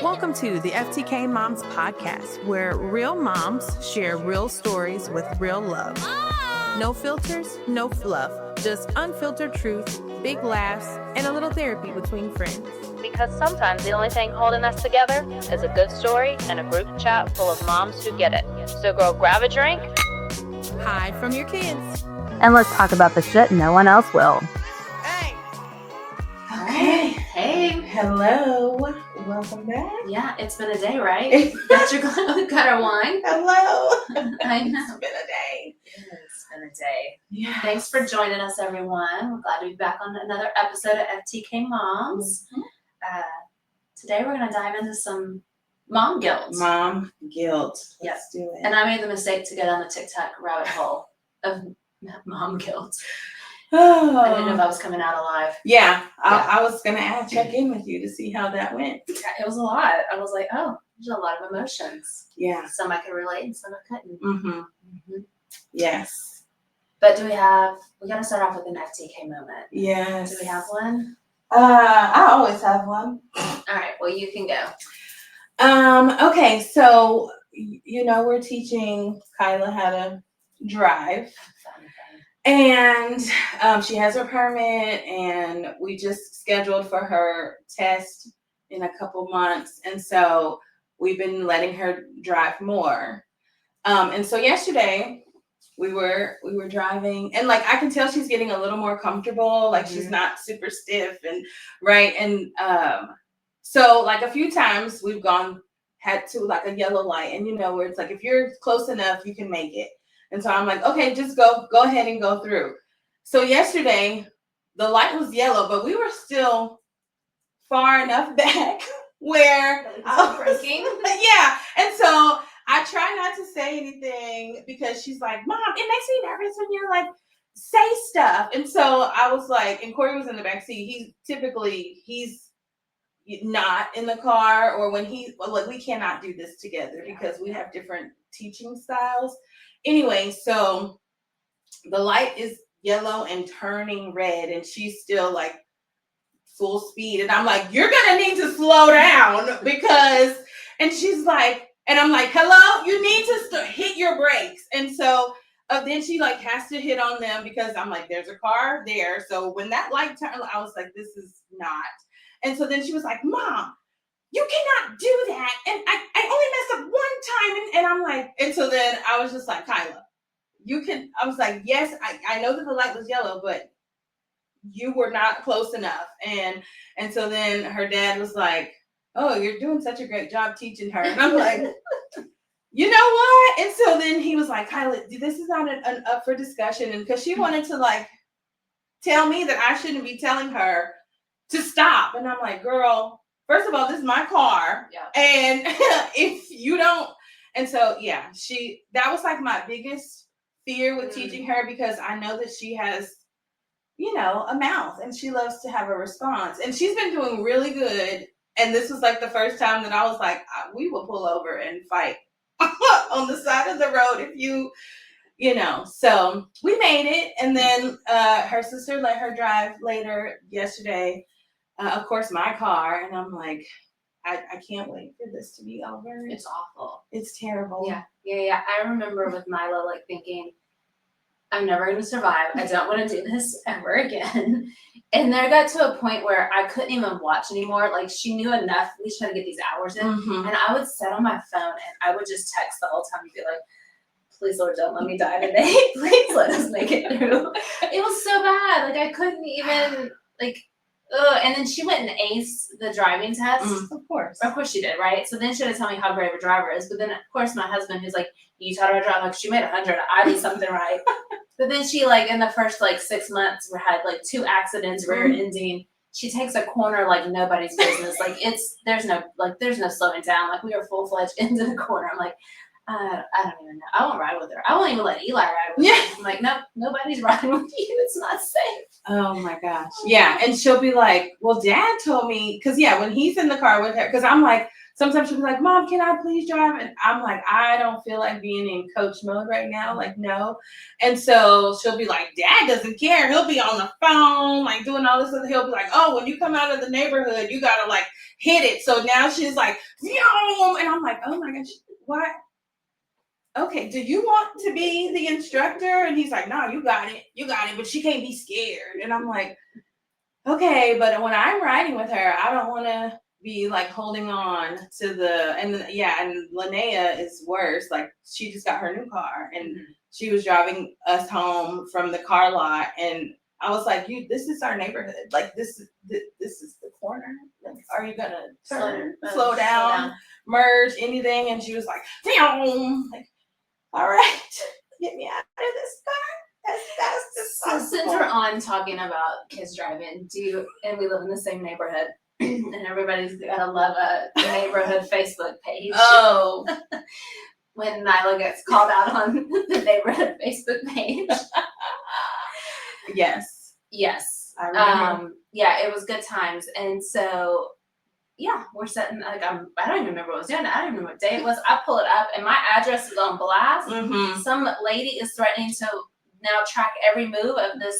Welcome to the FTK Moms Podcast, where real moms share real stories with real love. No filters, no fluff, just unfiltered truth, big laughs, and a little therapy between friends. Because sometimes the only thing holding us together is a good story and a group chat full of moms who get it. So girl, grab a drink, hide from your kids, and let's talk about the shit no one else will. Hey! Okay. Hey. Hello. Welcome back. Yeah, it's been a day, right? Got our wine. Hello. I know. It's been a day. It's been a day. Yeah. Thanks for joining us, everyone. We're glad to be back on another episode of FTK Moms. Mm-hmm. Today we're going to dive into some mom guilt. Mom guilt. Yep. Let's do it. And I made the mistake to go down the TikTok rabbit hole of mom guilt. Oh. I didn't know if I was coming out alive. Yeah. I was going to check in with you to see how that went. It was a lot. I was like, oh, there's a lot of emotions. Yeah. Some I could relate and some I couldn't. Mm-hmm. Yes. But we got to start off with an FTK moment. Yes. Do we have one? I always have one. All right. Well, you can go. Okay. So, we're teaching Kyla how to drive. And she has her permit, and we just scheduled for her test in a couple months. And so we've been letting her drive more. And so yesterday we were driving, and like I can tell she's getting a little more comfortable. Like she's not super stiff and right. And so like a few times we've had to like a yellow light, and where it's like if you're close enough you can make it. And so I'm like, okay, just go ahead and go through. So yesterday, the light was yellow, but we were still far enough back where I was breaking. Yeah. And so I try not to say anything because she's like, Mom, it makes me nervous when you're like, say stuff. And so I was like, and Corey was in the back seat. He's not in the car, or when we cannot do this together because we have different teaching styles. Anyway, so the light is yellow and turning red, and she's still like full speed. And I'm like, you're going to need to slow down because, and she's like, and I'm like, hello, you need to hit your brakes. And so then she like has to hit on them because I'm like, there's a car there. So when that light turned, I was like, this is not. And so then she was like, Mom, you cannot do that. And I only messed up one time. And I'm like, and so then I was just like, Kyla, I was like, yes, I know that the light was yellow, but you were not close enough. And so then her dad was like, oh, you're doing such a great job teaching her. And I'm like, you know what? And so then he was like, Kyla, this is not an up for discussion. And because she wanted to like tell me that I shouldn't be telling her to stop. And I'm like, girl, first of all, this is my car. Yeah. And if you don't, and so, yeah, that was like my biggest fear with teaching her, because I know that she has, a mouth and she loves to have a response, and she's been doing really good. And this was like the first time that I was like, we will pull over and fight on the side of the road if so we made it. And then her sister let her drive later yesterday. Of course, my car, and I'm like, I can't wait for this to be over. It's awful. It's terrible. Yeah. I remember with Mila, like thinking, I'm never going to survive. I don't want to do this ever again. And there got to a point where I couldn't even watch anymore. Like she knew enough. We should try to get these hours in. Mm-hmm. And I would sit on my phone and I would just text the whole time and be like, please, Lord, don't let me die today. Please let us make it through. It was so bad. Like I couldn't even and then she went and aced the driving test. Of course she did, right? So then she had to tell me how great of a driver is. But then, of course, my husband, who's like, you taught her to drive. Like, she made 100. I did something right. But then she, like, in the first, 6 months, we had, 2 accidents, rear ending. She takes a corner like nobody's business. Like, there's no slowing down. Like, we were full-fledged into the corner. I'm like, I don't even know. I won't ride with her. I won't even let Eli ride with her. I'm like, nope, nobody's riding with you. It's not safe. Oh my gosh. Yeah. And she'll be like, well, Dad told me, because when he's in the car with her, because I'm like, sometimes she'll be like, Mom, can I please drive? And I'm like, I don't feel like being in coach mode right now. Like, no. And so she'll be like, Dad doesn't care. He'll be on the phone, like doing all this. And he'll be like, oh, when you come out of the neighborhood, you got to like hit it. So now she's like, Yum! And I'm like, oh my gosh, what? Okay, do you want to be the instructor? And he's like, no, you got it, but she can't be scared. And I'm like, okay, but when I'm riding with her, I don't want to be like holding on to and Linnea is worse. Like she just got her new car and she was driving us home from the car lot, and I was like, this is our neighborhood. Like this is the corner. Like, are you gonna turn, slow down, merge, anything? And she was like, Phew! Like, all right, get me out of this car. That's just so since we're on talking about kids driving, and we live in the same neighborhood, and everybody's gotta love a neighborhood Facebook page. Oh, when Nyla gets called out on the neighborhood Facebook page. Yes. I remember. Yeah, it was good times, and so. Yeah, we're setting, like, I don't even remember what I was doing. I don't even remember what day it was. I pull it up, and my address is on blast. Mm-hmm. Some lady is threatening to now track every move of this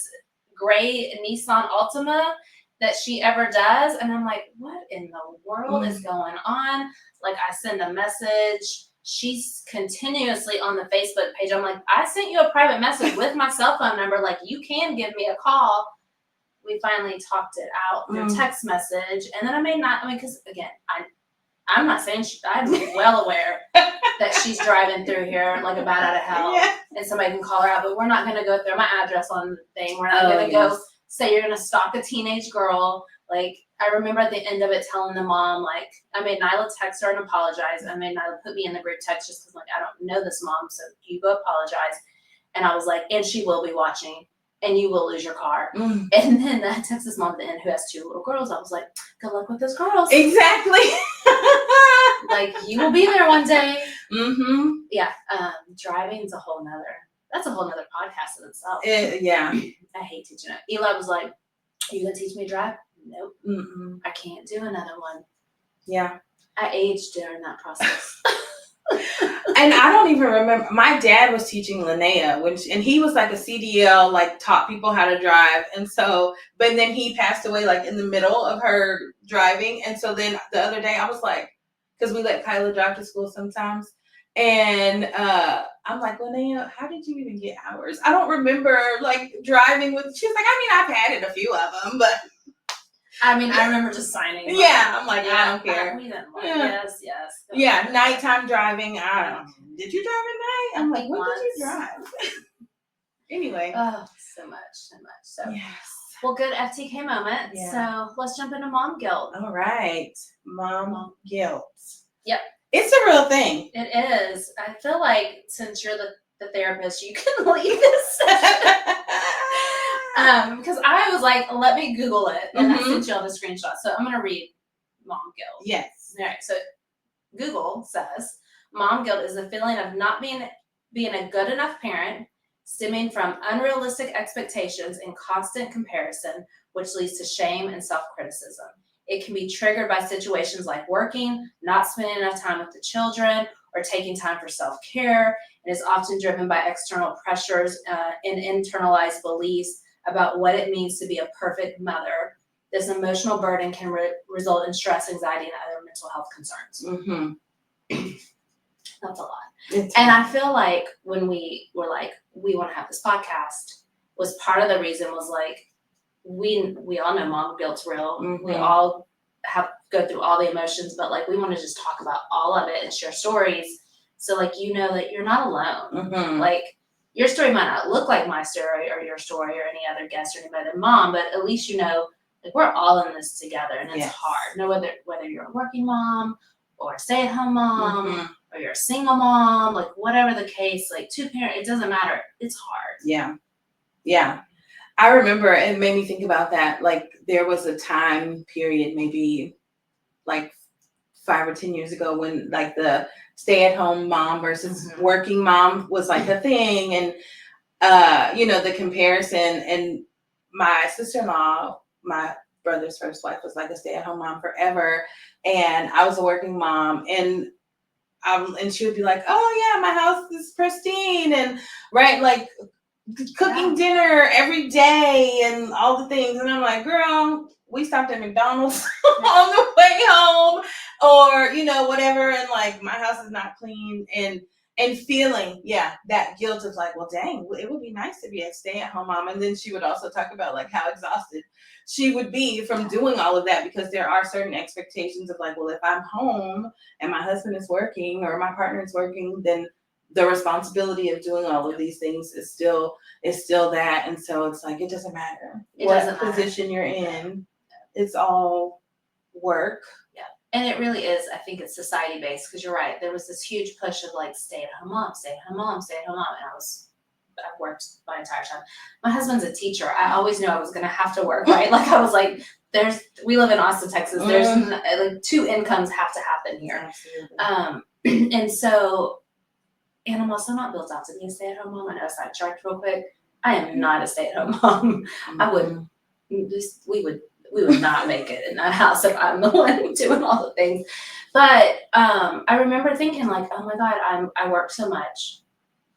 gray Nissan Altima that she ever does. And I'm like, what in the world is going on? Like, I send a message. She's continuously on the Facebook page. I'm like, I sent you a private message with my cell phone number. Like, you can give me a call. We finally talked it out through text message, and then because again, I'm not saying I'm well aware that she's driving through here like a bat out of hell, and somebody can call her out, but we're not going to go throw my address on the thing. We're not going to go say you're going to stalk a teenage girl. Like, I remember at the end of it telling the mom, like, I made Nyla text her and apologize. I made Nyla put me in the group text just because, like, I don't know this mom, so you go apologize. And I was like, and she will be watching. And you will lose your car. And then I text this mom at the end who has 2 little girls. I was like, good luck with those girls. Exactly. Like, you will be there one day. Mm-hmm. Yeah. Driving's that's a whole nother podcast in itself. Yeah. I hate teaching it. Eli was like, are you going to teach me to drive? Nope. Mm-mm. I can't do another one. Yeah. I aged during that process. And I don't even remember. My dad was teaching Linnea, and he was like a CDL, like taught people how to drive. And so, but then he passed away like in the middle of her driving. And so then the other day I was like, because we let Kyla drive to school sometimes. And I'm like, Linnea, how did you even get hours? I don't remember like driving with, she was like, I've had it a few of them, but. I remember just signing. Yeah, I'm like, I don't care. Yes. Yeah, nighttime driving. I don't know. Did you drive at night? I'm like, when did you drive? Anyway. Oh, so much. So, yes. Well, good FTK moment. Yeah. So let's jump into mom guilt. All right. Mom guilt. Yep. It's a real thing. It is. I feel like since you're the therapist, you can lead this session. Because I was like, let me Google it, and I sent you all the screenshots. So I'm going to read mom guilt. Yes. All right. So Google says, mom guilt is the feeling of not being a good enough parent, stemming from unrealistic expectations and constant comparison, which leads to shame and self-criticism. It can be triggered by situations like working, not spending enough time with the children, or taking time for self-care. It is often driven by external pressures and internalized beliefs about what it means to be a perfect mother. This emotional burden can result in stress, anxiety, and other mental health concerns. Mm-hmm. That's a lot. And I feel like when we were like, we want to have this podcast, was part of the reason was like, we all know mom guilt's real. Mm-hmm. We all go through all the emotions, but like we want to just talk about all of it and share stories. So like, you know that you're not alone. Mm-hmm. Like your story might not look like my story or your story or any other guest or anybody than mom, but at least you know like we're all in this together, and it's hard. No, whether you're a working mom or a stay-at-home mom or you're a single mom, like whatever the case, like two-parent, it doesn't matter. It's hard. Yeah. Yeah. I remember it made me think about that. Like there was a time period, maybe like 5 or 10 years ago when like the stay-at-home mom versus working mom was like a thing. And, the comparison, and my sister-in-law, my brother's first wife was like a stay-at-home mom forever, and I was a working mom, and she would be like, oh yeah, my house is pristine, and right, like cooking dinner every day and all the things. And I'm like, girl, we stopped at McDonald's on the way home, or, you know, whatever. And like, my house is not clean, and feeling, that guilt of like, well, dang, it would be nice to be a stay-at-home mom. And then she would also talk about like how exhausted she would be from doing all of that, because there are certain expectations of like, well, if I'm home and my husband is working or my partner is working, then the responsibility of doing all of these things is still that. And so it's like, it doesn't matter what position you're in. It's all work. Yeah. And it really is, I think it's society based, because you're right. There was this huge push of like, stay at home mom, stay at home mom, stay at home mom. And I've worked my entire time. My husband's a teacher. I always knew I was going to have to work, right? Like, I was like, we live in Austin, Texas. There's like 2 incomes have to happen here. Absolutely. And so, and I'm also not built out to be a stay-at-home mom. I know, sidetracked real quick. I am not a stay-at-home mom. We would not make it in that house if I'm the one doing all the things. But I remember thinking like, oh my God, I work so much.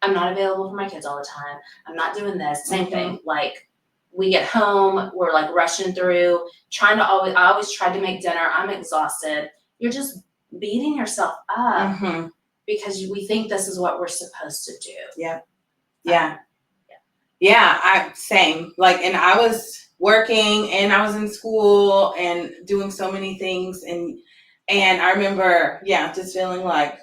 I'm not available for my kids all the time. I'm not doing this. Same thing. Like, we get home, we're like rushing through, I always tried to make dinner. I'm exhausted. You're just beating yourself up. Because we think this is what we're supposed to do. Same. Like, and I was working and I was in school and doing so many things, and I remember just feeling like,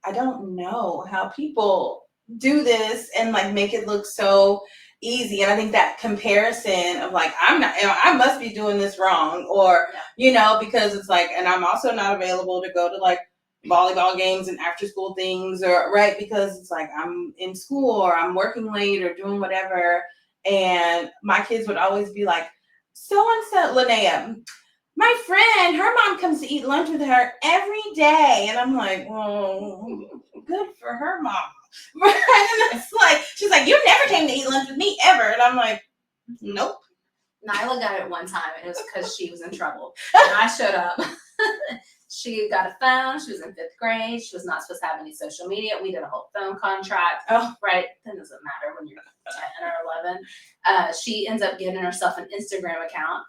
I don't know how people do this and like make it look so easy. And I think that comparison of like, I must be doing this wrong, or you know, because it's like, and I'm also not available to go to like volleyball games and after school things, or right, because it's like I'm in school or I'm working late or doing whatever. And my kids would always be like, so and so, Linnea, my friend, her mom comes to eat lunch with her every day. And I'm like, well, good for her mom. And it's like, she's like, you never came to eat lunch with me ever. And I'm like, nope. Nyla got it one time, and it was because she was in trouble. And I showed up. She got a phone. She was in 5th grade. She was not supposed to have any social media. We did a whole phone contract. Right. That doesn't matter when you're 10 or 11. She ends up getting herself an Instagram account.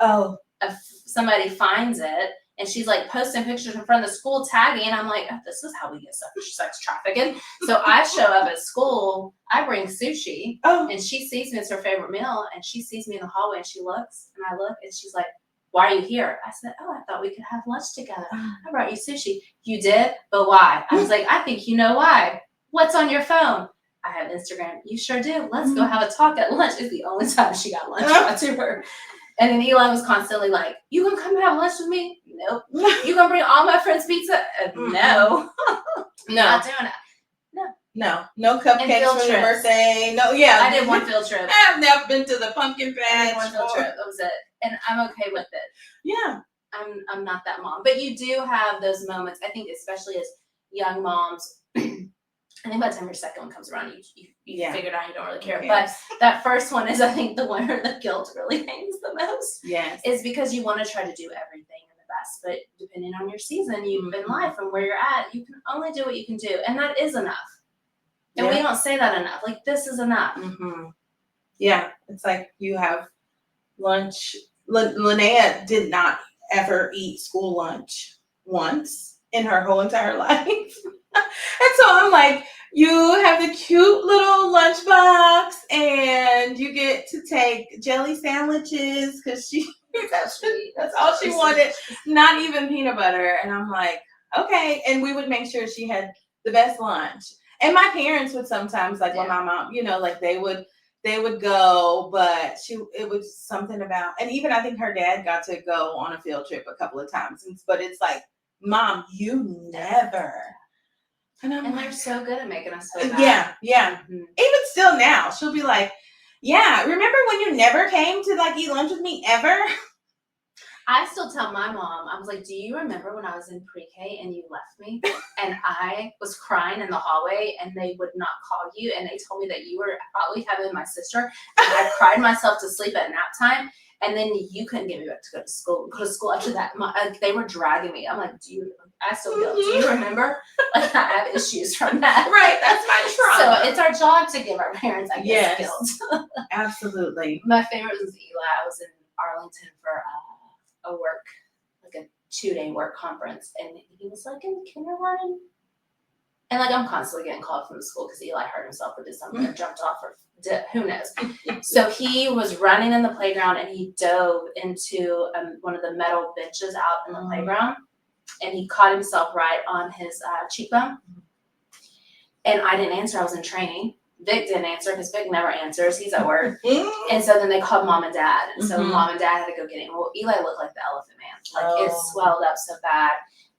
Somebody finds it, and she's like posting pictures in front of the school, tagging. And I'm like, oh, this is how we get sex trafficking. So I show up at school. I bring sushi. And she sees me. It's her favorite meal. And she sees me in the hallway, and she looks, and I look, and she's like, why are you here? I said, I thought we could have lunch together. I brought you sushi. You did? But why? I was like, I think you know why. What's on your phone? I have Instagram. You sure do. Let's go have a talk at lunch. It's the only time she got lunch brought to her. And then Eli was constantly like, you gonna come have lunch with me? Nope. You gonna bring all my friends pizza? No. Not doing it. No cupcakes for your birthday. No, I did one field trip. I've never been to the pumpkin patch. I did one field trip. That was it. And I'm okay with it. Yeah. I'm not that mom. But you do have those moments, I think, especially as young moms. I think by the time your second one comes around, you figure it out, you don't really care. But that first one is, I think, the one where the guilt really hangs the most. Yes. Is because you want to try to do everything in the best. But depending on your season, you've in life and where you're at, you can only do what you can do. And that is enough. And we don't say that enough. Like, this is enough. Yeah. It's like you have lunch. Linnea did not ever eat school lunch once in her whole entire life. And so I'm like, you have the cute little lunchbox, and you get to take jelly sandwiches because that's all she wanted, not even peanut butter. And I'm like, okay. And we would make sure she had the best lunch. And my parents would sometimes, like when my mom, you know, like they would go, but it was something about, and even I think her dad got to go on a field trip a couple of times, but it's like, Mom, you never. And they're so good at making us feel bad. Yeah. Even still now, she'll be like, yeah, remember when you never came to like eat lunch with me ever? I still tell my mom, I was like, do you remember when I was in pre-K and you left me and I was crying in the hallway and they would not call you and they told me that you were probably having my sister, and I cried myself to sleep at nap time, And then you couldn't get me back to go to school after that. They were dragging me. I'm like, I still guilt. Do you remember? Like, I have issues from that. Right, that's my trauma. So it's our job to give our parents, I guess, guilt. Absolutely. My favorite was Eli. I was in Arlington for a work, like a 2-day work conference, and he was like in kindergarten. And like I'm constantly getting called from the school because Eli hurt himself or did something or jumped off or who knows. So he was running in the playground and he dove into one of the metal benches out in the playground, and he caught himself right on his cheekbone. And I didn't answer. I was in training. Vic didn't answer because Vic never answers. He's at work. And so then they called mom and dad. And so mom and dad had to go get him. Well, Eli looked like the Elephant Man. Like it swelled up so bad.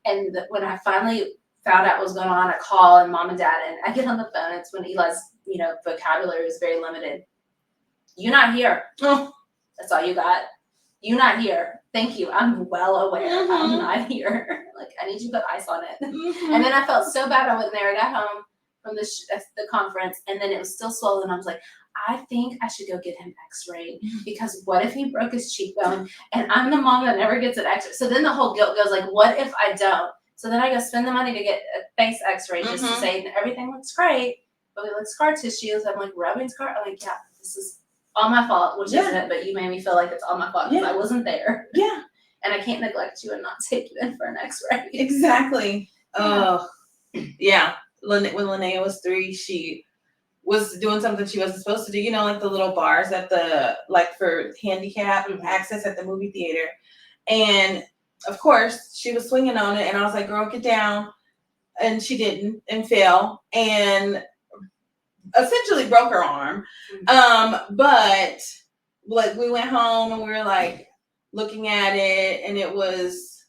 And when I finally found out what was going on, I call and mom and dad, and I get on the phone. It's when Eli's, vocabulary is very limited. You not here. That's all you got. You not here. Thank you. I'm well aware I'm not here. Like, I need you to put ice on it. And then I felt so bad. I went there. I got home from the conference, and then it was still swollen. I was like, I think I should go get him x-rayed, because what if he broke his cheekbone and I'm the mom that never gets an x-ray? So then the whole guilt goes like, what if I don't? So then I go spend the money to get a face x-ray just to say everything looks great, but we look scar tissue. So I'm like rubbing scar. I'm like, yeah, this is all my fault, which isn't it, but you made me feel like it's all my fault because I wasn't there. Yeah. And I can't neglect you and not take you in for an x-ray. Exactly. Oh, yeah. When Linnea was 3, she was doing something she wasn't supposed to do. Like the little bars at for handicap access at the movie theater. And of course, she was swinging on it, and I was like, girl, get down. And she didn't, and fell, and essentially broke her arm. But like we went home, and we were like looking at it, and it was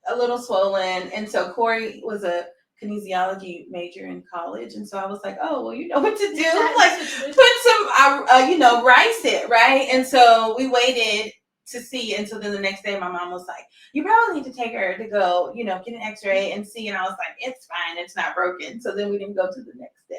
a little swollen. And so Corey was a kinesiology major in college, and so I was like, oh, well, you know what to do. Like, put some, rice it, right? And so we waited to see. And so then the next day my mom was like, you probably need to take her to go, get an x-ray and see. And I was like, it's fine, it's not broken. So then we didn't go to the next day.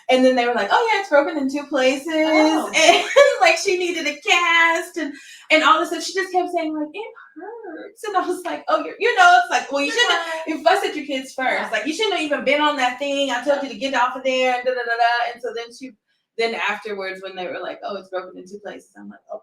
And then they were like, oh yeah, it's broken in 2 places. And like she needed a cast and all this stuff. She just kept saying like, it hurts. And I was like, oh, it's like, well, you shouldn't have fussed at your kids first. Like, you shouldn't have even been on that thing. I told you to get off of there and da-da-da-da. And so then afterwards when they were like, oh, it's broken in 2 places, I'm like, oh,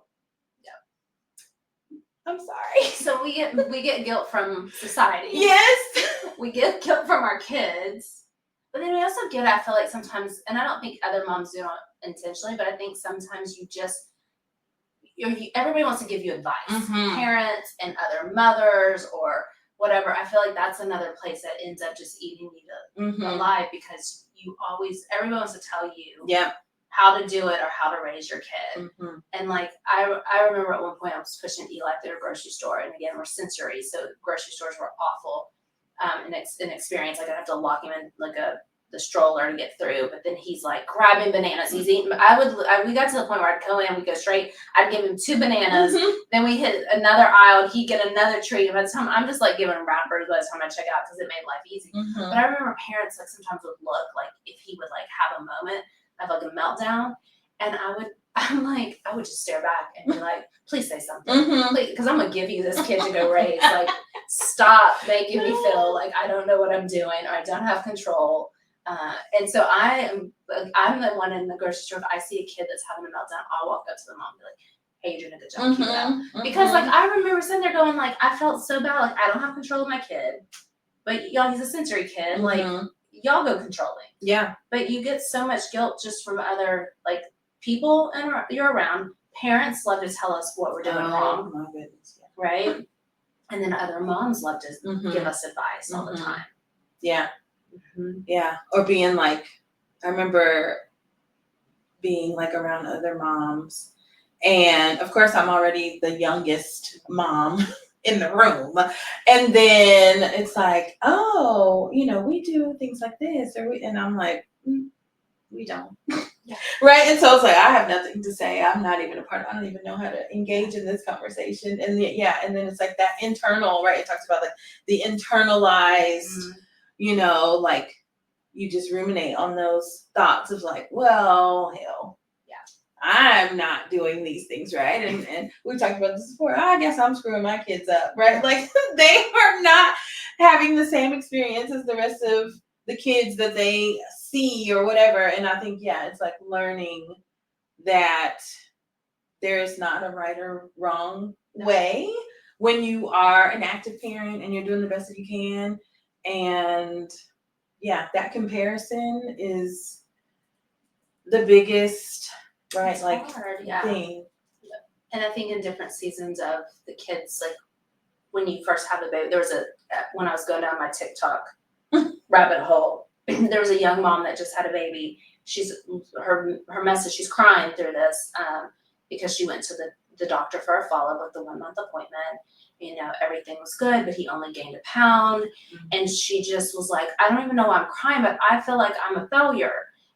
I'm sorry. So we get guilt from society. Yes. We get guilt from our kids. But then we also get, I feel like sometimes, and I don't think other moms do it intentionally, but I think sometimes everybody wants to give you advice. Parents and other mothers or whatever. I feel like that's another place that ends up just eating you alive, because everyone wants to tell you how to do it or how to raise your kid. And like, I remember at one point I was pushing Eli through a grocery store, and again, we're sensory, so grocery stores were awful in experience. Like, I have to lock him in like the stroller to get through, but then he's like grabbing bananas. He's eating. We got to the point where I'd go in, we'd go straight. I'd give him 2 bananas. Then we hit another aisle, he'd get another treat. And by the time I'm just like giving him wrappers by the time I check out, because it made life easy. But I remember parents like sometimes would look like if he would like have a moment of like a meltdown, and I would just stare back and be like, please say something, because I'm gonna give you this kid to go raise. Like, stop making me feel like I don't know what I'm doing or I don't have control. And so I'm the one in the grocery store. If I see a kid that's having a meltdown, I'll walk up to the mom and be like, hey, you're doing a good job, keep it up. Because like I remember sitting there going like, I felt so bad, like I don't have control of my kid, but y'all, he's a sensory kid, like y'all go controlling. Yeah. But you get so much guilt just from other like people and you're around. Parents love to tell us what we're doing wrong. My goodness. Right? And then other moms love to give us advice all the time. Yeah. Yeah. Or being like, I remember being like around other moms, and of course I'm already the youngest mom in the room, and then it's like, oh, we do things like this, and I'm like, we don't. Yeah. Right. And so it's like, I have nothing to say. I'm not even a part of, I don't even know how to engage in this conversation. And and then it's like that internal, right? It talks about like the internalized, like you just ruminate on those thoughts of like, well, hell, yeah, I'm not doing these things right. And we talked about this before. I guess I'm screwing my kids up, right? Like they are not having the same experience as the rest of the kids that they see or whatever. And I think, yeah, it's like learning that there is not a right or wrong way when you are an active parent and you're doing the best that you can. And yeah, that comparison is the biggest, right? It's like hard, thing. And I think in different seasons of the kids, like when you first have the baby, there was when I was going down my TikTok rabbit hole, there was a young mom that just had a baby. Her message, she's crying through this because she went to the doctor for a follow-up with the 1-month appointment. You know, everything was good, but he only gained a pound. Mm-hmm. And she just was like, I don't even know why I'm crying, but I feel like I'm a failure.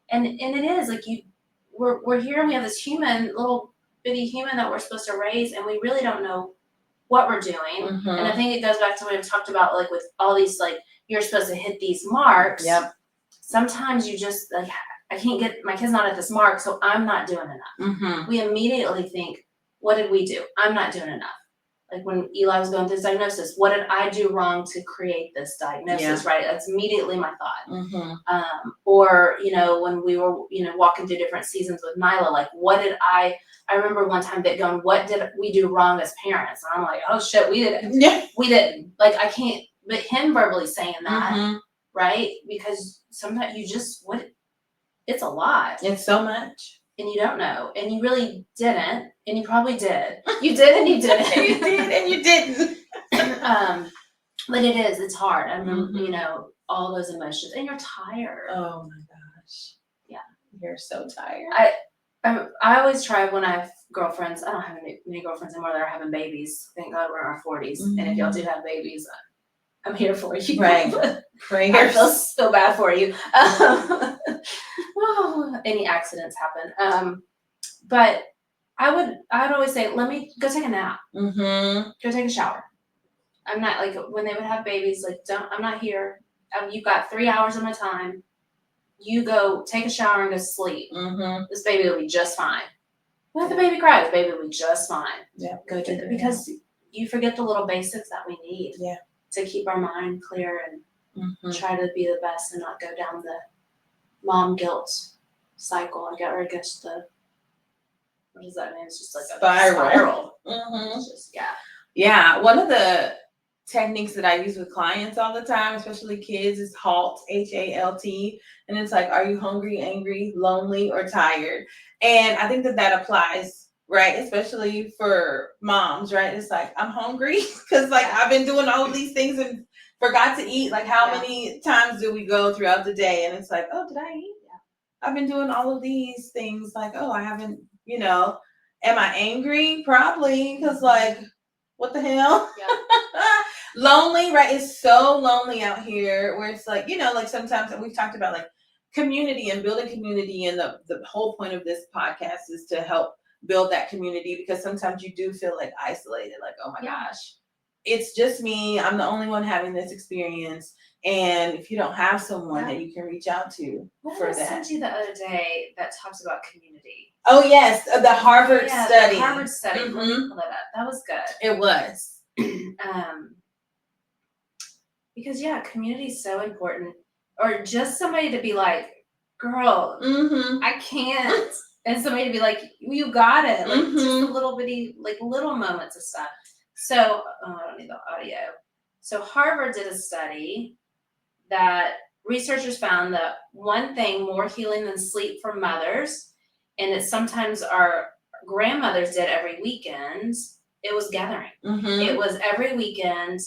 And it is like we're here and we have this little bitty human that we're supposed to raise, and we really don't know what we're doing. Mm-hmm. And I think it goes back to what we've talked about, like with all these, like you're supposed to hit these marks. Yep. Sometimes you just like, I can't get, my kid's not at this mark, so I'm not doing enough. Mm-hmm. We immediately think, what did we do? I'm not doing enough. Like when Eli was going through his diagnosis, what did I do wrong to create this diagnosis, right? That's immediately my thought. Mm-hmm. Or, you know, when we were, you know, walking through different seasons with Nyla, like what did I remember one time that going, what did we do wrong as parents? And I'm like, oh shit, we didn't. Yeah. We didn't. Like I can't, but him verbally saying that, mm-hmm. right? Because sometimes you just, it's a lot. It's so much. And you don't know. And you really didn't. And you probably did. You did and you didn't. You did and you didn't. But it's hard. I remember, mm-hmm. you know, all those emotions. And you're tired. Oh my gosh. Yeah. You're so tired. I always try when I have girlfriends. I don't have many girlfriends anymore that are having babies. Thank God we're in our 40s. Mm-hmm. And if y'all do have babies, I'm here for you. Right. Prayers. I feel bad for you. Any accidents happen. But I'd always say, let me go take a nap. Mm-hmm. Go take a shower. I'm not like when they would have babies, like I'm not here. You've got 3 hours of my time. You go take a shower and go sleep. Mm-hmm. This baby will be just fine. Let the baby cry. The baby will be just fine. Yeah. Go do it because you forget the little basics that we need. Yeah. To keep our mind clear and mm-hmm. try to be the best and not go down the mom guilt cycle. I guess what does that mean? It's just like a spiral. Mm-hmm. It's just, yeah. One of the techniques that I use with clients all the time, especially kids, is HALT, HALT. And it's like, are you hungry, angry, lonely, or tired? And I think that applies, right? Especially for moms, right? It's like, I'm hungry because like I've been doing all of these things and forgot to eat. Like how many times do we go throughout the day? And it's like, oh, did I eat? Yeah. I've been doing all of these things. Like, oh, I haven't, you know, am I angry? Probably because like, what the hell? Yeah. Lonely, right? It's so lonely out here where it's like, you know, like sometimes we've talked about like community and building community. And the whole point of this podcast is to help build that community because sometimes you do feel like isolated, like, oh my gosh, it's just me. I'm the only one having this experience. And if you don't have someone that you can reach out to for that. I sent you the other day that talks about community. Oh yes, the Harvard study. The Harvard study. Mm-hmm. Let me pull that up. That was good. It was. Because community is so important. Or just somebody to be like, girl, mm-hmm. I can't. And somebody to be like, you got it. Like just a little bitty, like little moments of stuff. So, I don't need the audio. So Harvard did a study that researchers found that one thing more healing than sleep for mothers, and it's sometimes our grandmothers did every weekend, it was gathering. Mm-hmm. It was every weekend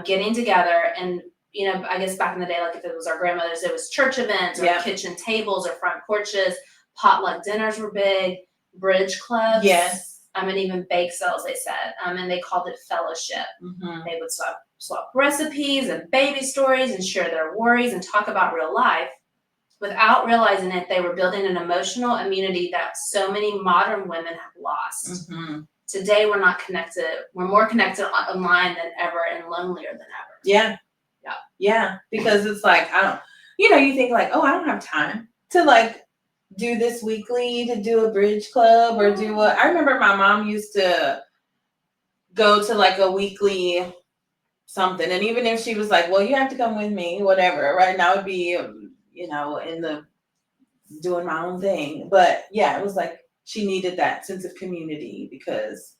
getting together and, you know, I guess back in the day, like if it was our grandmothers, it was church events or kitchen tables or front porches. Potluck dinners were big, bridge clubs. Yes. And even bake sales, they said. And they called it fellowship. Mm-hmm. They would swap recipes and baby stories and share their worries and talk about real life. Without realizing it, they were building an emotional immunity that so many modern women have lost. Mm-hmm. Today, we're not connected. We're more connected online than ever and lonelier than ever. Yeah. Yeah. Because it's like, you think like, oh, I don't have time to like do this weekly to do a bridge club or do a. I remember my mom used to go to like a weekly something, and even if she was like, well, you have to come with me, whatever, right? And I would be, in the doing my own thing. But yeah, it was like she needed that sense of community because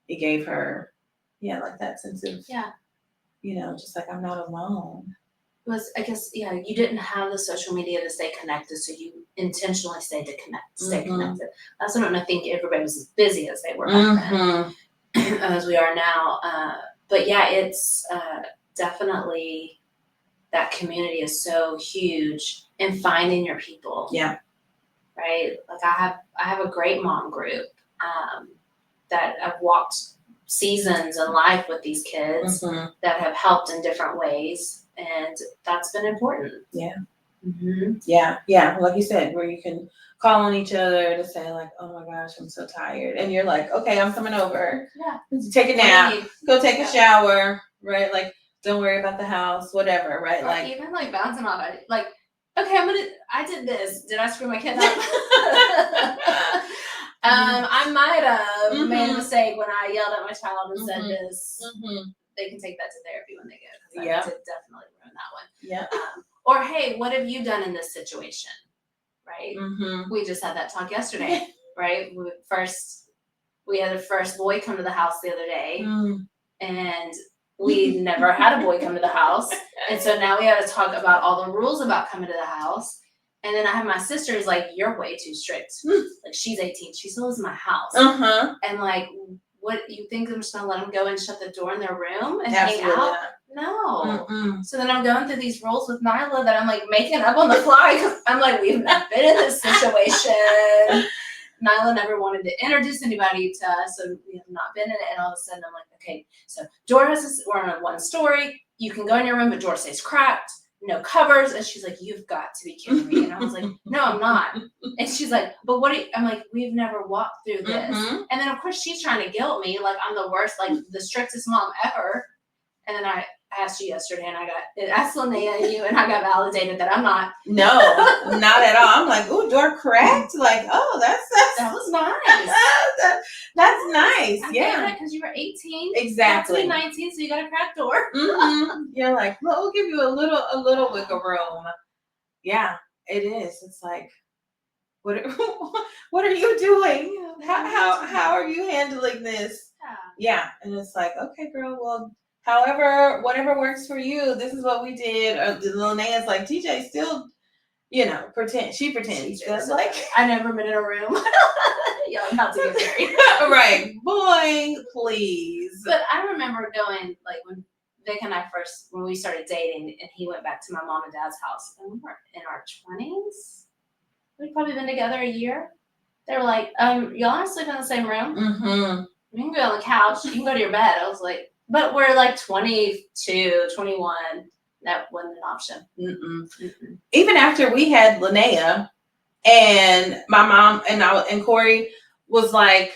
it gave her, like that sense of, just like I'm not alone. Was, I guess, you didn't have the social media to stay connected, so you intentionally stay connected. That's what I think everybody was as busy as they were back then, as we are now. But yeah, it's definitely, that community is so huge in finding your people. Yeah. Right? Like I have a great mom group that I've walked seasons in life with these kids that have helped in different ways. And that's been important. Yeah. Mm-hmm. Yeah. Like you said, where you can call on each other to say like, oh my gosh, I'm so tired. And you're like, okay, I'm coming over. Yeah. Take a nap, go take a shower, right? Like, don't worry about the house, whatever, right? Or like even like bouncing off it. Like, okay, I did this. Did I screw my kid up? I might have made a mistake when I yelled at my child and said this. They can take that to therapy when they go. I did definitely ruin that one. Yeah. Or hey, what have you done in this situation? Right. We just had that talk yesterday. Right. We had a first boy come to the house the other day, and we never had a boy come to the house, and so now we had to talk about all the rules about coming to the house. And then I have my sister who's like, you're way too strict. Like, she's 18. She still lives in my house. And like, what, you think I'm just going to let them go and shut the door in their room and hang out? No. So then I'm going through these rules with Nyla that I'm like making up on the fly because I'm like, we've not been in this situation. Nyla never wanted to introduce anybody to us, so we have not been in it. And all of a sudden I'm like, okay, so door we're on a 1 story. You can go in your room, but door stays cracked. No covers. And she's like, you've got to be kidding me. And I was like, no, I'm not. And she's like, but what I'm like, we've never walked through this. And then of course she's trying to guilt me like I'm the worst, like the strictest mom ever. And then I asked you yesterday and I asked Linnea and you, and I got validated that I'm not. No, not at all. I'm like, ooh, door cracked. Like, oh, that was nice. That's nice. I yeah. Because you were 18. Exactly. 19, so you got a cracked door. You're like, well, we'll give you a little wiggle room. Yeah, it is. It's like, what are you doing? How are you handling this? Yeah. And it's like, okay, girl, well, whatever works for you, this is what we did. Or Linnea's like, TJ still, pretends. That's like, I never been in a room. Y'all about to get married. Right. Boy, please. But I remember going, like, when Vic and I when we started dating, and he went back to my mom and dad's house, and we were in our 20s. We'd probably been together a year. They were like, y'all want to sleep in the same room? You can go on the couch. You can go to your bed. I was like, but we're like 22, 21. That wasn't an option. Even after we had Linnea, and my mom and Corey was like,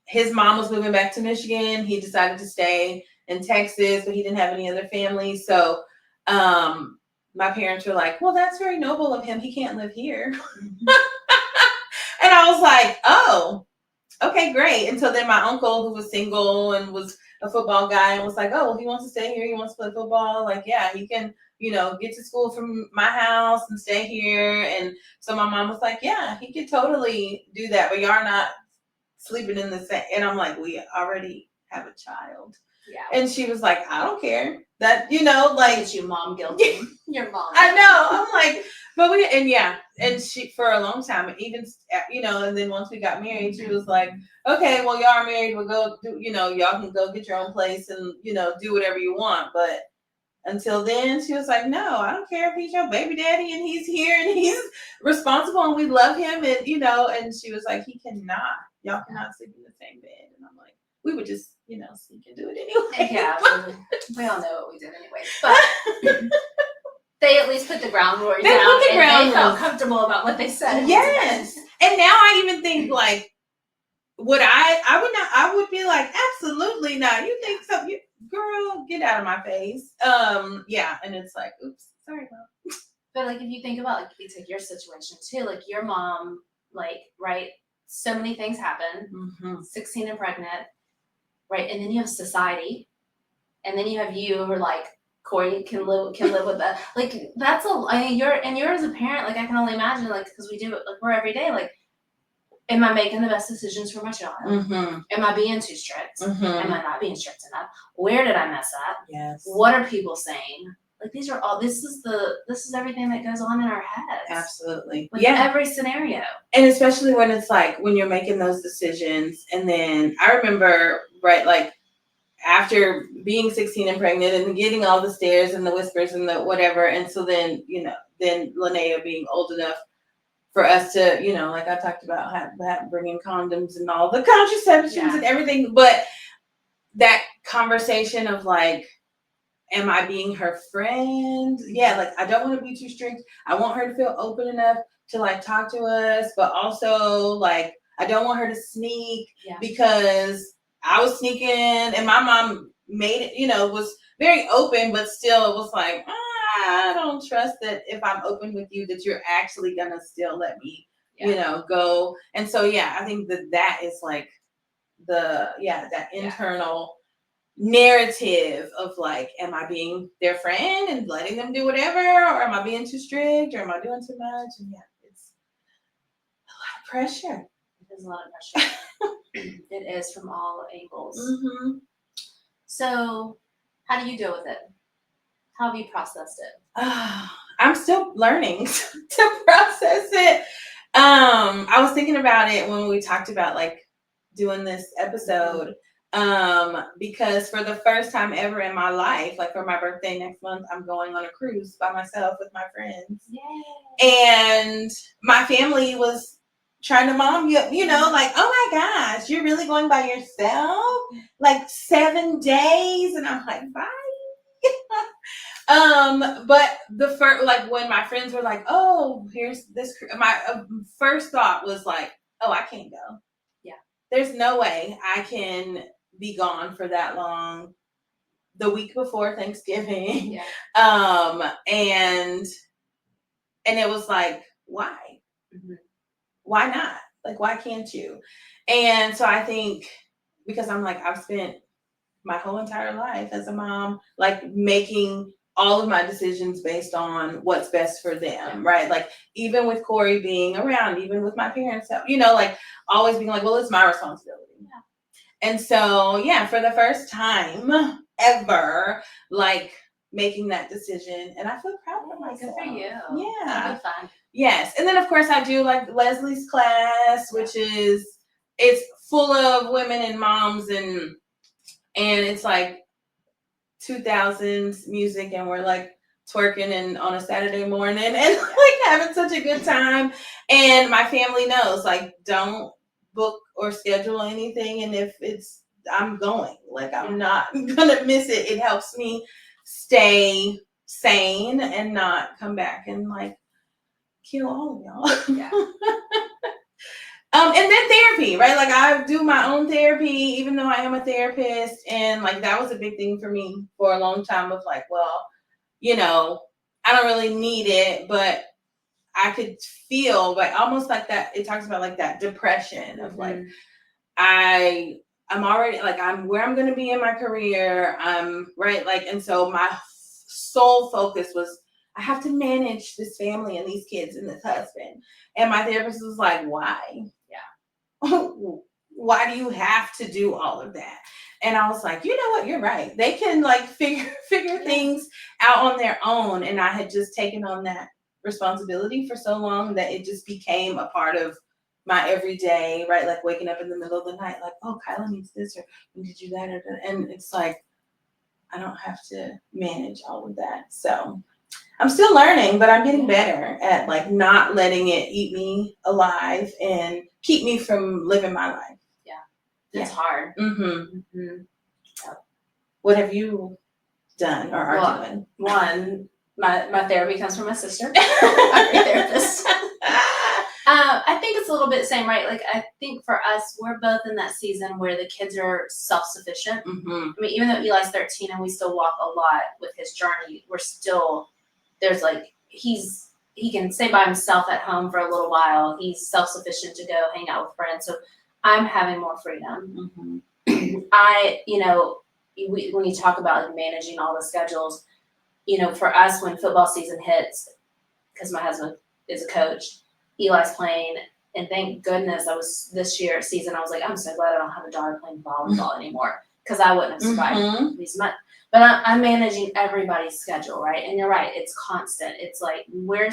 his mom was moving back to Michigan. He decided to stay in Texas, but he didn't have any other family. So my parents were like, well, that's very noble of him. He can't live here. And I was like, oh, okay, great. Until then my uncle, who was single and was a football guy, and was like, oh, well, he wants to stay here. He wants to play football. Like, yeah, he can, get to school from my house and stay here. And so my mom was like, yeah, he could totally do that, but y'all are not sleeping in the same. And I'm like, we already have a child. Yeah. And she was like, I don't care. That, like, it's you mom guilty. Your mom. I know. I'm like, and she, for a long time, even, and then once we got married, she was like, okay, well, y'all are married. We'll go do, y'all can go get your own place and, do whatever you want. But until then, she was like, no, I don't care if he's your baby daddy and he's here and he's responsible and we love him. And, and she was like, y'all cannot sleep in the same bed. And I'm like, we would just, sneak and do it anyway. Yeah, we all know what we did anyway. But they at least put the ground rules down. They felt comfortable about what they said. Yes. And now I even think, like, I would be like, absolutely not. You think so? Girl, get out of my face. Yeah. And it's like, oops, sorry, Mom. But like if you think about like you take your situation too, like your mom, like right, so many things happen. 16 and pregnant, right, and then you have society, and then you have you who are like Corey can live with that. Like that's I mean you're as a parent, like I can only imagine, like because we do it, like we're every day, like am I making the best decisions for my child? Am I being too strict? Am I not being strict enough? Where did I mess up? Yes. What are people saying? Like these are all. This is everything that goes on in our heads. Absolutely. With every scenario. And especially when it's like when you're making those decisions, and then I remember like after being 16 and pregnant and getting all the stares and the whispers and the whatever, and so then then Linnea being old enough for us to, like I talked about, bringing condoms and all the contraceptions and everything. But that conversation of like, am I being her friend? Yeah, like I don't want to be too strict. I want her to feel open enough to like talk to us, but also like I don't want her to sneak because I was sneaking and my mom made it, was very open, but still it was like, I don't trust that if I'm open with you that you're actually gonna still let me, go. And so I think that is like that internal narrative of like, am I being their friend and letting them do whatever, or am I being too strict, or am I doing too much? And it's a lot of pressure. It is a lot of pressure. It is from all angles. So how do you deal with it? How have you processed it? I'm still learning to process it. I was thinking about it when we talked about like doing this episode. Because for the first time ever in my life, like for my birthday next month, I'm going on a cruise by myself with my friends. Yay. And my family was trying to mom you, like, oh my gosh, you're really going by yourself? Like 7 days? And I'm like, bye. But the first, like when my friends were like, oh, here's this, my first thought was like, oh, I can't go. Yeah. There's no way I can be gone for that long the week before Thanksgiving. And it was like, why? Why not? Like, why can't you? And so I think because I'm like, I've spent my whole entire life as a mom, like making all of my decisions based on what's best for them, right? Like even with Corey being around, even with my parents, like always being like, well, it's my responsibility. And so, for the first time ever, like making that decision, and I feel proud of myself. Good for you. Yeah. That'll be fun. Yes. And then of course I do like Leslie's class, which it's full of women and moms and it's like 2000s music, and we're like twerking and on a Saturday morning and like having such a good time. And my family knows, like, don't book or schedule anything, and if I'm going, like I'm not gonna miss it. It helps me stay sane and not come back and like kill all of y'all. And then therapy, right? Like I do my own therapy, even though I am a therapist. And like, that was a big thing for me for a long time of like, well, I don't really need it, but I could feel like almost like that. It talks about like that depression of like, I'm already like, I'm where I'm going to be in my career. I'm right. Like, and so my sole focus was, I have to manage this family and these kids and this husband. And my therapist was like, why? Why do you have to do all of that? And I was like, you know what? You're right. They can like figure things out on their own. And I had just taken on that responsibility for so long that it just became a part of my everyday, right? Like waking up in the middle of the night, like, oh, Kyla needs this, or we need to do that. And it's like, I don't have to manage all of that. So I'm still learning, but I'm getting better at like not letting it eat me alive and keep me from living my life. It's hard. What have you done or are doing? One, my therapy comes from my sister. I'm a therapist. I think it's a little bit the same, right? Like I think for us, we're both in that season where the kids are self-sufficient. I mean, even though Eli's 13 and we still walk a lot with his journey, we're still, there's like, he's he can stay by himself at home for a little while. He's self-sufficient to go hang out with friends. So I'm having more freedom. Mm-hmm. When you talk about like managing all the schedules, for us, when football season hits, because my husband is a coach, Eli's playing, and thank goodness this season, I was like, I'm so glad I don't have a daughter playing volleyball anymore, because I wouldn't have survived these months. But I'm managing everybody's schedule, right? And you're right, it's constant. It's like,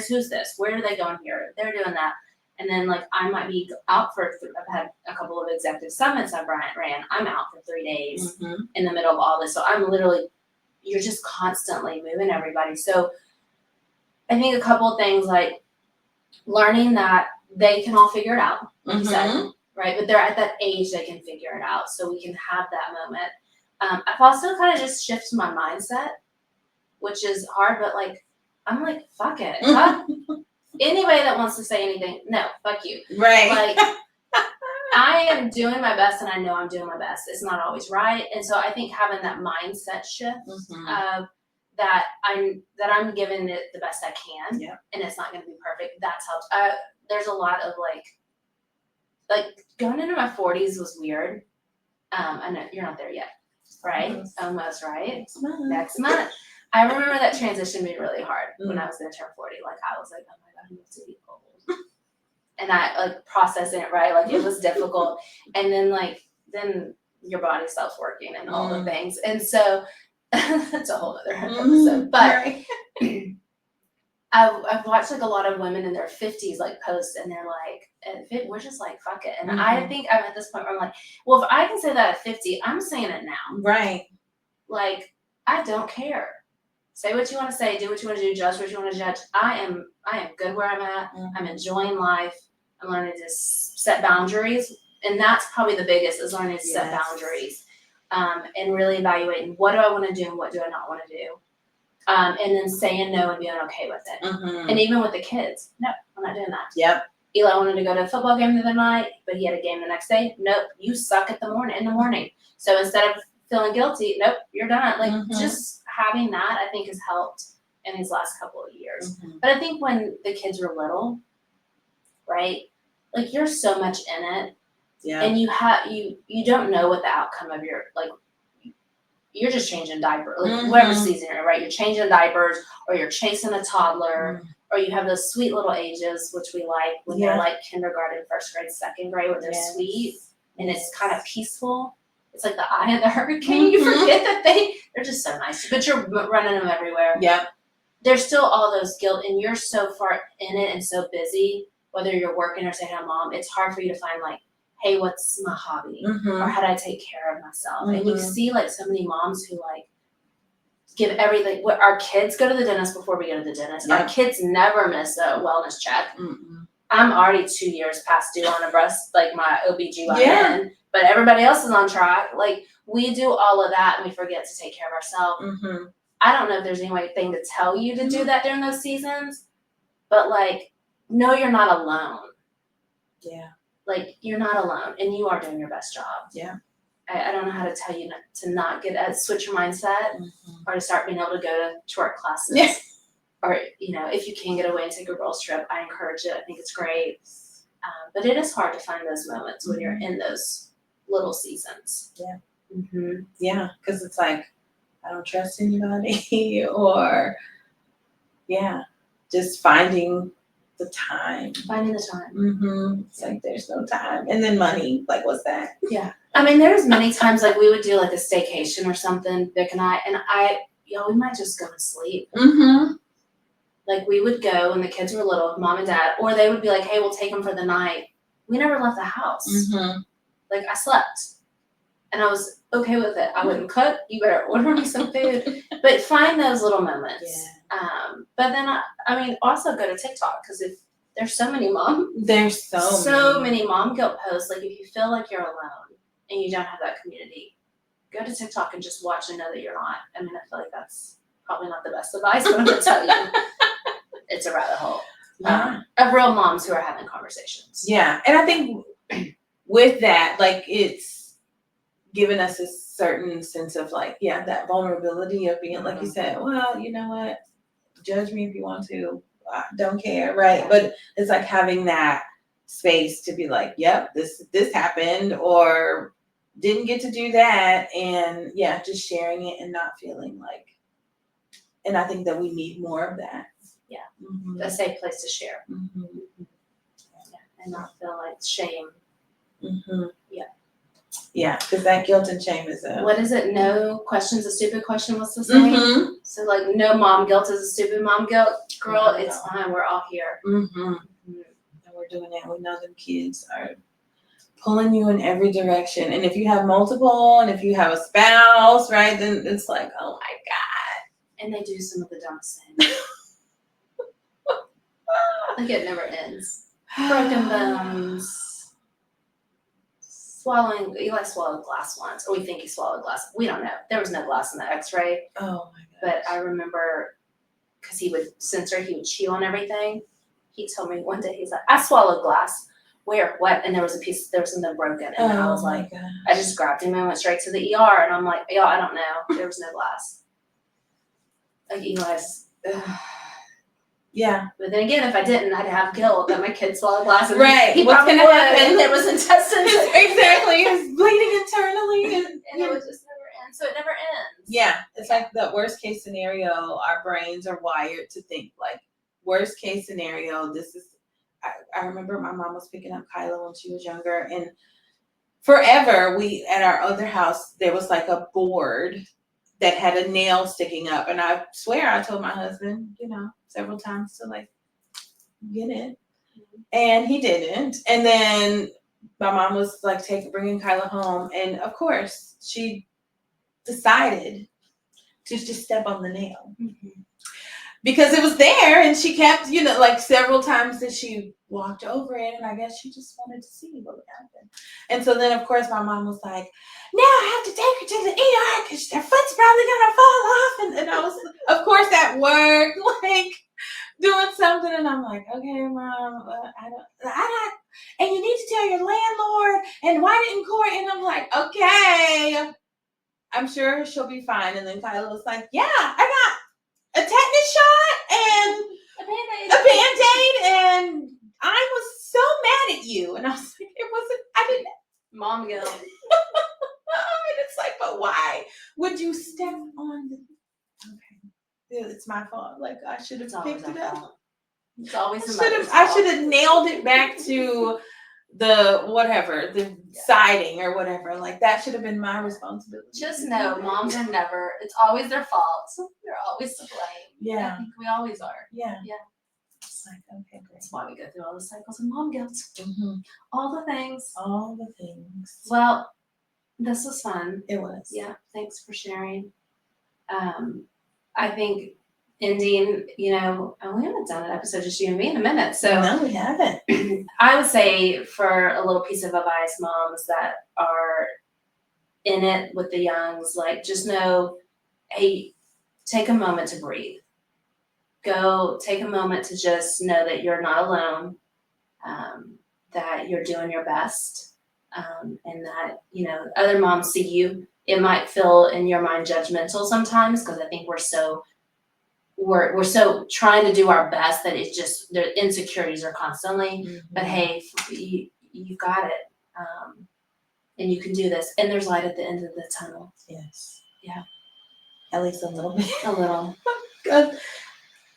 who's this? Where are they going here? They're doing that. And then like I might be out I've had a couple of executive summits I've ran. I'm out for 3 days in the middle of all this. So you're just constantly moving everybody. So I think a couple of things, like learning that they can all figure it out, like you said, right? But they're at that age they can figure it out, so we can have that moment. I've also kind of just shifted my mindset, which is hard, but like I'm like, fuck it. Anybody that wants to say anything, no, fuck you. Right. Like I am doing my best, and I know I'm doing my best. It's not always right, and so I think having that mindset shift of that I'm giving it the best I can, and it's not going to be perfect. That's helped. There's a lot of like going into my 40s was weird. I know you're not there yet, right? Almost, right? Next month. I remember that transition being really hard when I was going to turn 40. Like I was like, oh my God, I'm going to be old. And I like processing it, right? Like it was difficult. And then your body stops working and all the things. And so that's a whole other episode. But I've watched like a lot of women in their 50s like post, and they're like, we're just like, fuck it. And I think I'm at this point where I'm like, well, if I can say that at 50, I'm saying it now. Right. Like, I don't care. Say what you want to say, do what you want to do, judge what you want to judge. I am good where I'm at. I'm enjoying life. I'm learning to set boundaries. And that's probably the biggest, is learning to set boundaries. And really evaluating, what do I want to do and what do I not want to do. And then saying no and being okay with it. And even with the kids, no, I'm not doing that. Yep. Eli wanted to go to a football game the other night, but he had a game the next day. Nope, you suck in the morning. So instead of feeling guilty, nope, you're done. Like just having that, I think, has helped in these last couple of years. But I think when the kids were little, right, like you're so much in it. Yeah. And you don't know what the outcome of your, like, you're just changing diapers, like whatever season you're in, right? You're changing diapers, or you're chasing a toddler, or you have those sweet little ages, which we like when they're like kindergarten, first grade, second grade, where they're sweet and it's kind of peaceful. It's like the eye of the hurricane. You forget that they're just so nice, but you're running them everywhere. Yeah. There's still all those guilt, and you're so far in it and so busy, whether you're working or staying at home, it's hard for you to find like, hey, what's my hobby? Or how do I take care of myself? And you see like so many moms who like give everything. Our kids go to the dentist before we go to the dentist. Our kids never miss a wellness check. I'm already 2 years past due on a breast, like my OBGYN, but everybody else is on track. Like we do all of that and we forget to take care of ourselves. I don't know if there's anything to tell you to do that during those seasons, but like, no, you're not alone. Yeah. Like you're not alone, and you are doing your best job. Yeah. I don't know how to tell you to not switch your mindset, or to start being able to go to twerk classes. Yeah. Or, if you can get away and take a girls trip, I encourage it. I think it's great. But it is hard to find those moments when you're in those little seasons. Yeah. Yeah. Cause it's like, I don't trust anybody or just finding the time. It's like there's no time. And then money, like what's that? Yeah. I mean, there's many times like we would do like a staycation or something, Vic and I, we might just go and sleep. Like we would go when the kids were little, mom and dad, or they would be like, hey, we'll take them for the night. We never left the house. Like I slept and I was okay with it. I wouldn't cook. You better order me some food, but find those little moments. But then also go to TikTok, because if there's so many there's so many mom guilt posts. Like if you feel like you're alone and you don't have that community, go to TikTok and just watch and know that you're not. I mean, I feel like that's probably not the best advice, but I'm gonna tell you, it's a rabbit hole of real moms who are having conversations. Yeah, and I think with that, like it's given us a certain sense of like, that vulnerability of being like you said, well, you know what? Judge me if you want to. don't care, right? But it's like having that space to be like, yep, this happened, or didn't get to do that, and just sharing it and not feeling like. And I think that we need more of that. Yeah, Mm-hmm. a safe place to share, Mm-hmm. and not feel like shame. Mm-hmm. Yeah. Yeah, because that guilt and shame is a. What is it? No question's a stupid question. What's the saying? Mm-hmm. So like, no mom guilt is a stupid mom guilt. Girl, Yeah. it's fine. We're all here. Mm-hmm. And we're doing that. We know them kids are pulling you in every direction. And if you have multiple, and if you have a spouse, right, then it's like, oh my God. And they do some of the dumbest things. Like it never ends. Broken bones. Swallowing. Eli swallowed glass once, or we think he swallowed glass. We don't know. There was no glass in the X-ray. Oh my God. But I remember, because he would chew on everything. He told me one day, he's like, I swallowed glass. Where? What? And there was something broken. And I was like, I just grabbed him and went straight to the ER. And I'm like, y'all, I don't know. There was no glass. Like, Eli's. Yeah. But then again, if I didn't, I'd have guilt that my kid swallowed glass. And right. He What's probably going to would. happen? And there was intestines. Exactly. It's bleeding internally. And it would just never end. So it never ends. Yeah. It's like the worst case scenario. Our brains are wired to think like, worst case scenario, this is. I remember my mom was picking up Kyla when she was younger, and forever at our other house, there was like a board that had a nail sticking up. And I swear I told my husband, several times to like get it. And he didn't. And then my mom was like bringing Kyla home. And of course she decided to just step on the nail. Mm-hmm. Because it was there, and she kept, like several times that she walked over it, and I guess she just wanted to see what would happen. And so then, of course, my mom was like, now I have to take her to the ER because their foot's probably going to fall off. And I was, of course, at work, like, doing something, and I'm like, okay, Mom, I don't, and you need to tell your landlord, and why didn't Corey? And I'm like, okay, I'm sure she'll be fine. And then Kyla was like, yeah, I got a tetanus shot and a Band-Aid, and I was so mad at you. And I was like, I didn't. Mom guilt. And it's like, but why would you step on the, okay, it's my fault. Like, I should have picked it up. It's always I should have nailed it back to the siding or whatever. Like, that should have been my responsibility. Just know, moms are never, it's always their fault. They're always to blame. Yeah. I think we always are. Yeah. Yeah. It's like, okay, great. That's why we go through all the cycles of mom guilt. Mm-hmm. All the things. All the things. Well, this was fun. It was. Yeah. Thanks for sharing. I think ending, and we haven't done an episode just you and me in a minute. So no, we haven't. I would say, for a little piece of advice, moms that are in it with the youngs, like, just know, hey, take a moment to breathe. Go take a moment to just know that you're not alone, that you're doing your best, and that, other moms see you. It might feel in your mind judgmental sometimes, because I think we're so trying to do our best that it's just their insecurities are constantly. Mm-hmm. But hey, you got it, and you can do this. And there's light at the end of the tunnel. Yes. Yeah. At least a little bit. A little. Good.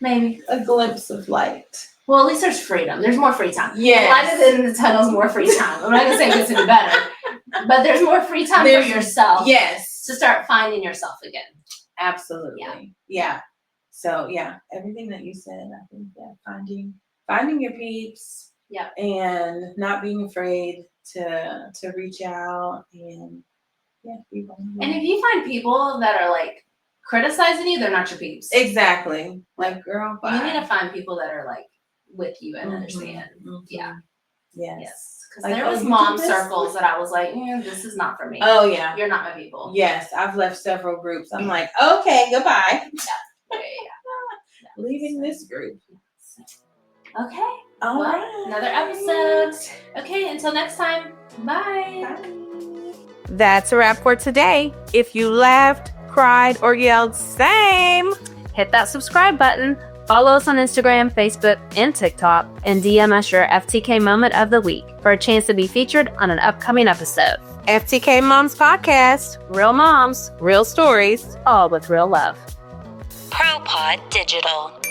Maybe a glimpse of light. Well, at least there's freedom. There's more free time. Yes. Light at the end of the tunnel is more free time. I'm not gonna say it gets any better, but there's more free time for yourself. Yes. To start finding yourself again. Absolutely. Yeah. So everything that you said, I think finding your peeps. Yeah. And not being afraid to reach out and be vulnerable. And if you find people that are like criticizing you, they're not your peeps. Exactly. Like, girl, bye. You need to find people that are like with you and understand. Mm-hmm. Yeah. Yes. Because there was mom circles that I was like, this is not for me. Oh yeah. You're not my people. Yes. I've left several groups. I'm like, okay, goodbye. Yeah. Leaving this group. Okay. All right. Another episode. Okay, until next time. Bye. Bye. That's a wrap for today. If you laughed, cried, or yelled, same, Hit that subscribe button, Follow us on Instagram, Facebook, and TikTok, and DM us your FTK moment of the week for a chance to be featured on an upcoming episode. FTK Moms Podcast. Real moms, real stories, All with real love. ProPod Digital.